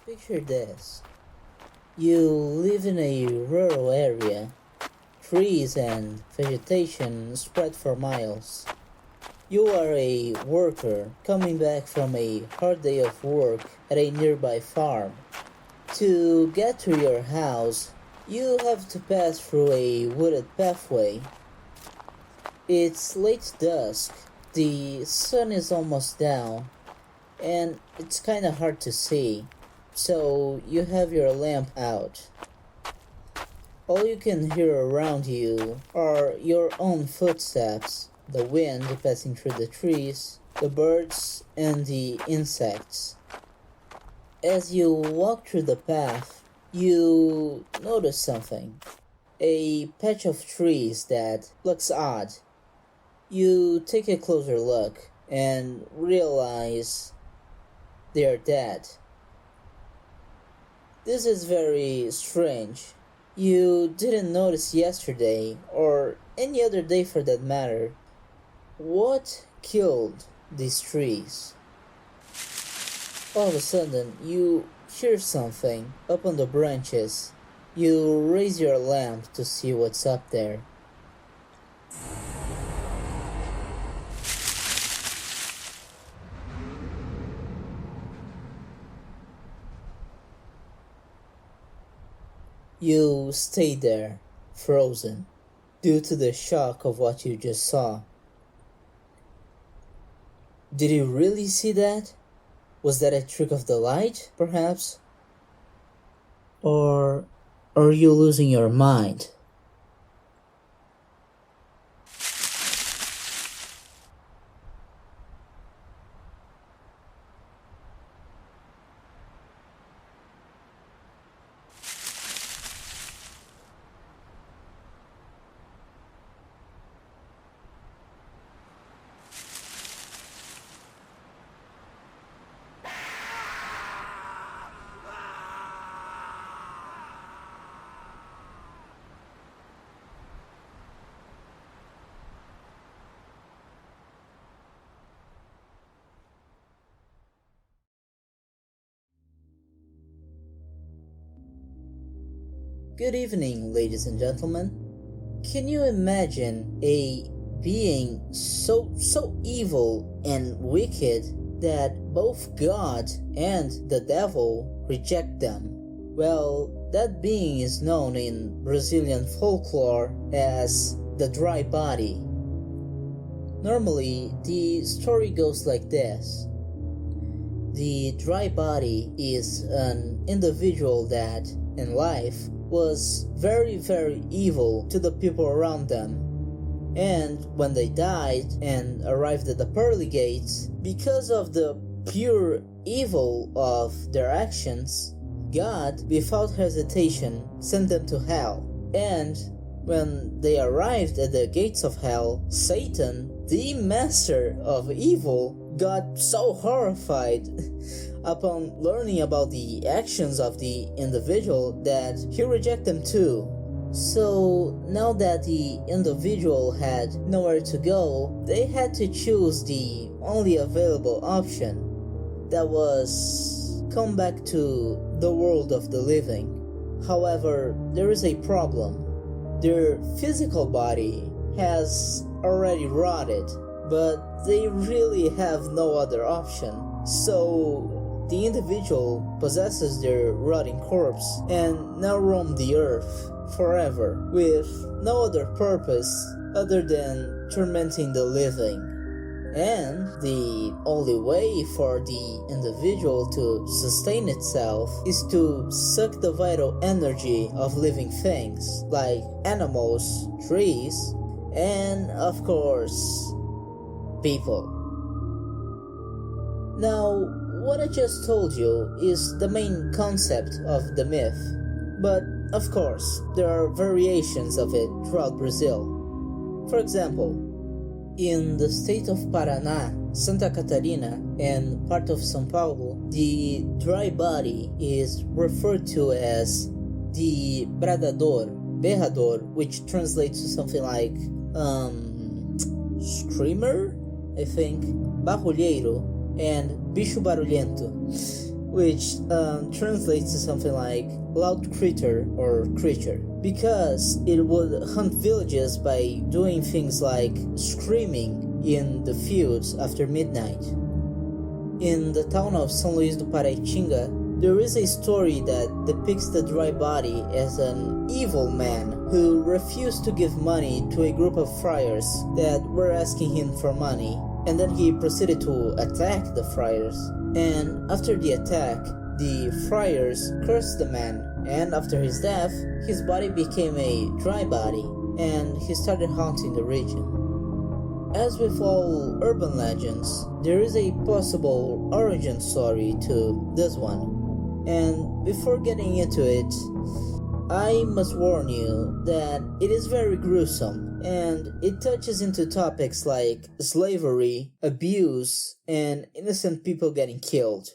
Picture this. You live in a rural area. Trees and vegetation spread for miles. You are a worker coming back from a hard day of work at a nearby farm. To get to your house, you have to pass through a wooded pathway. It's late dusk, the sun is almost down, and it's kinda hard to see, so you have your lamp out. All you can hear around you are your own footsteps, the wind passing through the trees, the birds, and the insects. As you walk through the path, you notice something. A patch of trees that looks odd. You take a closer look and realize they are dead. This is very strange. You didn't notice yesterday, or any other day for that matter. What killed these trees? All of a sudden, you hear something up on the branches. You raise your lamp to see what's up there. You stay there, frozen, due to the shock of what you just saw. Did you really see that? Was that a trick of the light, perhaps? Or are you losing your mind? Good evening, ladies and gentlemen. Can you imagine a being so evil and wicked that both God and the devil reject them? Well, that being is known in Brazilian folklore as the dry body. Normally, the story goes like this. The dry body is an individual that, in life, was very evil to the people around them. And when they died and arrived at the pearly gates, because of the pure evil of their actions, God, without hesitation, sent them to hell. And when they arrived at the gates of hell, Satan, the master of evil, got so horrified upon learning about the actions of the individual that he rejected them too. So now that the individual had nowhere to go, they had to choose the only available option. That was come back to the world of the living. However, there is a problem. Their physical body has already rotted, but they really have no other option. So the individual possesses their rotting corpse and now roam the earth forever with no other purpose other than tormenting the living. And the only way for the individual to sustain itself is to suck the vital energy of living things like animals, trees, and of course, people. Now, what I just told you is the main concept of the myth, but of course, there are variations of it throughout Brazil. For example, in the state of Paraná, Santa Catarina, and part of São Paulo, the dry body is referred to as the bradador, berrador, which translates to something like screamer, I think, barulheiro, and bicho barulhento. which translates to something like loud critter or creature, because it would hunt villages by doing things like screaming in the fields after midnight. In the town of São Luís do Paraitinga, there is a story that depicts the dry body as an evil man who refused to give money to a group of friars that were asking him for money, and then he proceeded to attack the friars. And after the attack, the friars cursed the man, and after his death, his body became a dry body, and he started haunting the region. As with all urban legends, there is a possible origin story to this one. And before getting into it, I must warn you that it is very gruesome, and it touches into topics like slavery, abuse, and innocent people getting killed.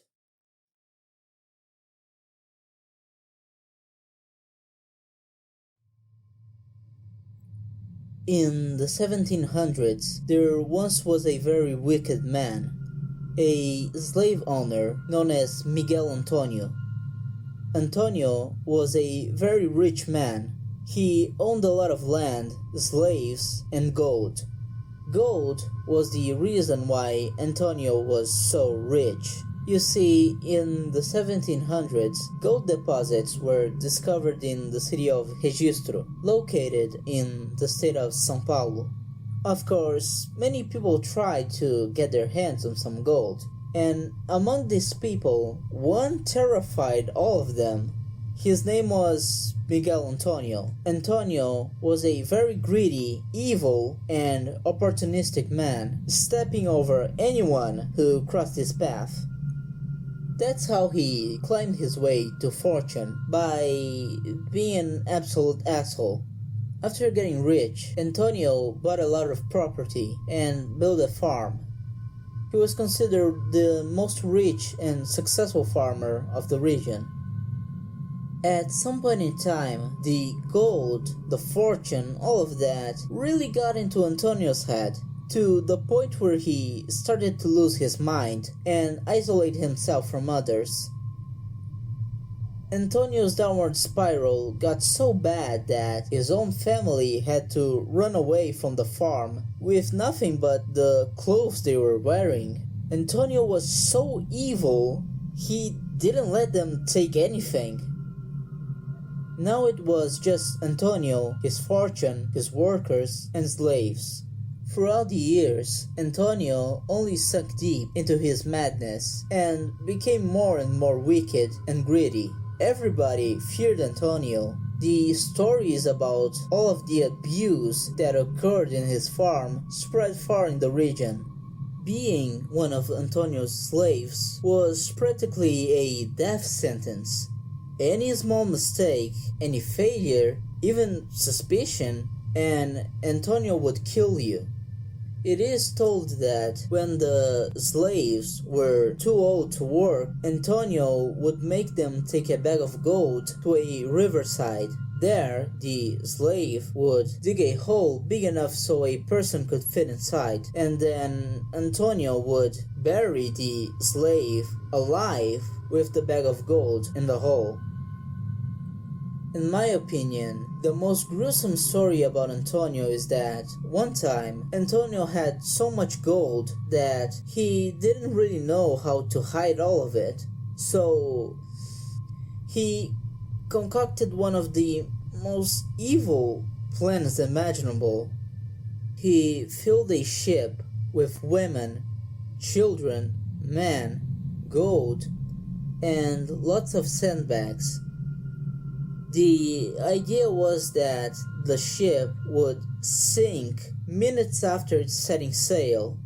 In the 1700s, there once was a very wicked man, a slave owner known as Miguel Antonio. Antonio was a very rich man. He owned a lot of land, slaves, and gold. Gold was the reason why Antonio was so rich. You see, in the 1700s, gold deposits were discovered in the city of Registro, located in the state of São Paulo. Of course, many people tried to get their hands on some gold, and among these people, one terrified all of them. His name was Miguel Antonio. Antonio was a very greedy, evil, and opportunistic man, stepping over anyone who crossed his path. That's how he climbed his way to fortune, by being an absolute asshole. After getting rich, Antonio bought a lot of property and built a farm. He was considered the most rich and successful farmer of the region. At some point in time, the gold, the fortune, all of that really got into Antonio's head, to the point where he started to lose his mind and isolate himself from others. Antonio's downward spiral got so bad that his own family had to run away from the farm with nothing but the clothes they were wearing. Antonio was so evil, he didn't let them take anything. Now it was just Antonio, his fortune, his workers, and slaves. Throughout the years, Antonio only sunk deep into his madness and became more and more wicked and greedy. Everybody feared Antonio. The stories about all of the abuse that occurred in his farm spread far in the region. Being one of Antonio's slaves was practically a death sentence. Any small mistake, any failure, even suspicion, and Antonio would kill you. It is told that when the slaves were too old to work, Antonio would make them take a bag of gold to a riverside. There, the slave would dig a hole big enough so a person could fit inside, and then Antonio would bury the slave alive with the bag of gold in the hole. In my opinion, the most gruesome story about Antonio is that one time Antonio had so much gold that he didn't really know how to hide all of it. So he concocted one of the most evil plans imaginable. He filled a ship with women, children, men, gold, and lots of sandbags. The idea was that the ship would sink minutes after its setting sail.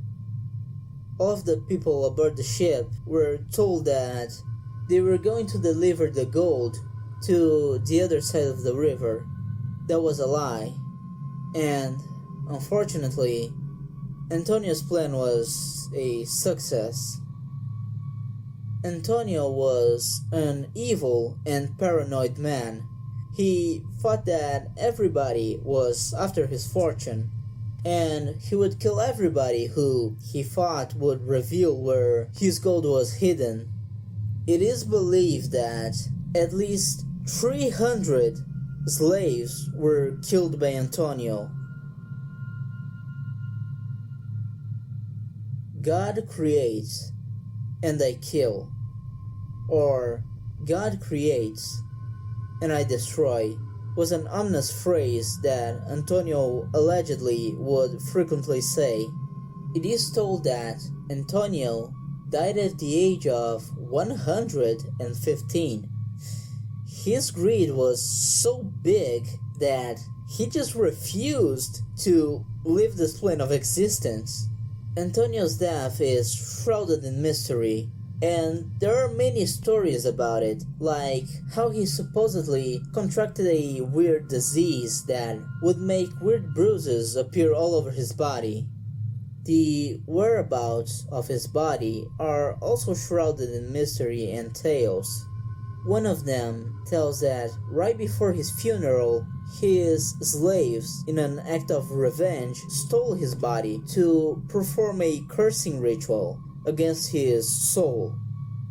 All of the people aboard the ship were told that they were going to deliver the gold to the other side of the river. That was a lie, and unfortunately, Antonio's plan was a success. Antonio was an evil and paranoid man. He thought that everybody was after his fortune, and he would kill everybody who he thought would reveal where his gold was hidden. It is believed that at least 300 slaves were killed by Antonio. God creates and I kill, or God creates and I destroy, was an ominous phrase that Antonio allegedly would frequently say. It is told that Antonio died at the age of 115. His greed was so big that he just refused to leave this plane of existence. Antonio's death is shrouded in mystery, and there are many stories about it, like how he supposedly contracted a weird disease that would make weird bruises appear all over his body. The whereabouts of his body are also shrouded in mystery and tales. One of them tells that right before his funeral, his slaves, in an act of revenge, stole his body to perform a cursing ritual against his soul.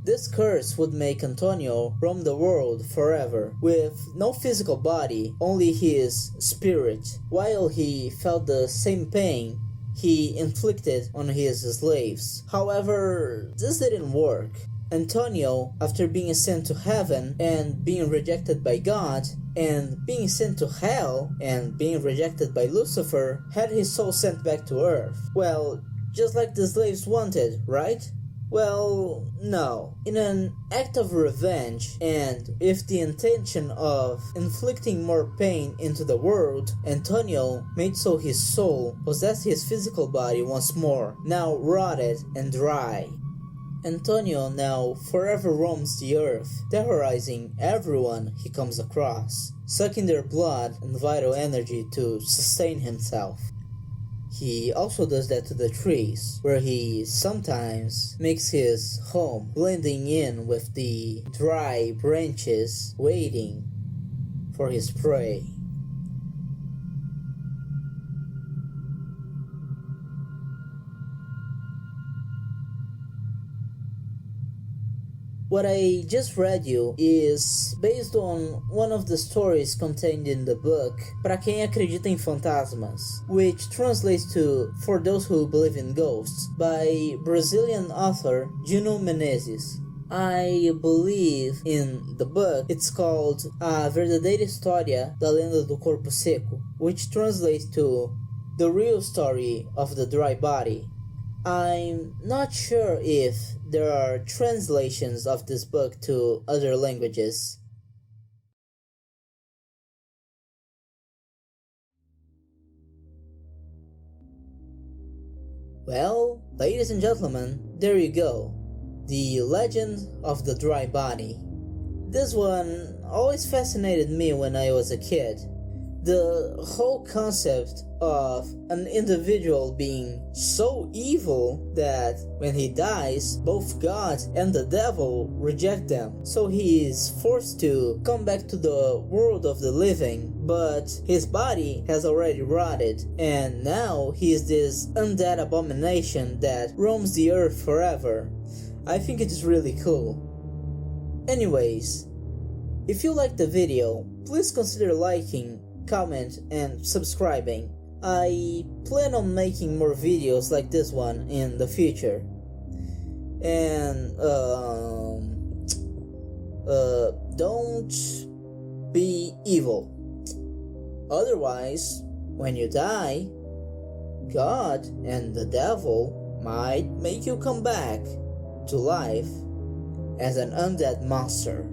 This curse would make Antonio roam the world forever, with no physical body, only his spirit, while he felt the same pain he inflicted on his slaves. However, this didn't work. Antonio, after being sent to heaven and being rejected by God, and being sent to hell and being rejected by Lucifer, had his soul sent back to earth. Well, just like the slaves wanted, right? Well, no. In an act of revenge, and with the intention of inflicting more pain into the world, Antonio made so his soul possessed his physical body once more, now rotted and dry. Antonio now forever roams the earth, terrorizing everyone he comes across, sucking their blood and vital energy to sustain himself. He also does that to the trees, where he sometimes makes his home, blending in with the dry branches, waiting for his prey. What I just read you is based on one of the stories contained in the book Pra Quem Acredita em Fantasmas, which translates to For Those Who Believe in Ghosts, by Brazilian author Dino Menezes. I believe in the book it's called A Verdadeira História da Lenda do Corpo Seco, which translates to The Real Story of the Dry Body. I'm not sure if there are translations of this book to other languages. Well, ladies and gentlemen, there you go. The Legend of the Dry Body. This one always fascinated me when I was a kid. The whole concept of an individual being so evil that when he dies, both God and the devil reject them. So he is forced to come back to the world of the living, but his body has already rotted, and now he is this undead abomination that roams the earth forever. I think it is really cool. Anyways, if you liked the video, please consider liking, comment, and subscribing. I plan on making more videos like this one in the future. And don't be evil. Otherwise, when you die, God and the devil might make you come back to life as an undead monster.